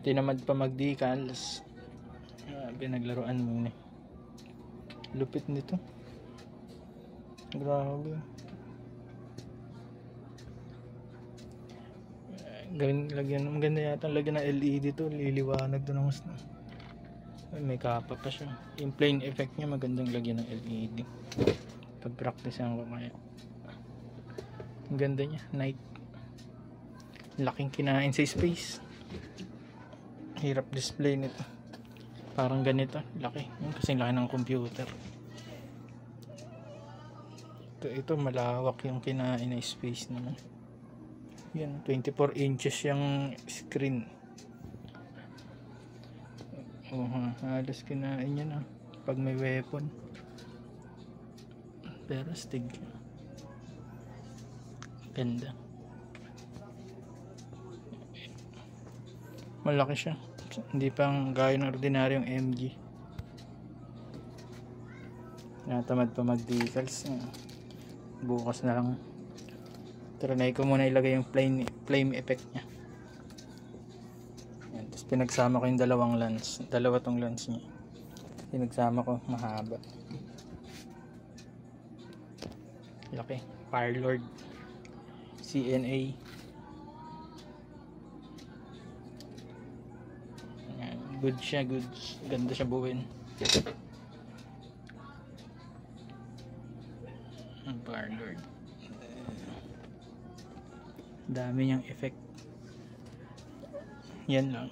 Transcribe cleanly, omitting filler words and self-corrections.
tinamad pa mag-decals. Pinaglaruan mo na. Lupit nito. Grabe. Lagyan, maganda yata lagyan ng LED to, liliwanag doon ng may kapa pa siya. Yung plain effect niya magandang lagyan ng LED. Pag practice ko kaya. Ang ganda niya, night. Laking kinain sa space. Hirap display nito. Parang ganito, laki. Yung kasing laki ng computer. Ito malawak yung kinain na space naman. Yan, 24 inches yung screen. Halos kinain yan pag may weapon. Pero stig. Ganda. Malaki siya. Hindi pang gaya ng ordinaryong MG. Natamad pa mag-decals. Bukas na lang. Trinay ko muna ilagay yung flame effect nya. Yan, tapos pinagsama ko yung dalawang lens. Dalawa tong lens nya. Pinagsama ko mahaba. Laki. Firelord CNA. Yan, good siya, good. Ganda siya buuin. Ang Firelord. Dami niyang effect. Yan lang.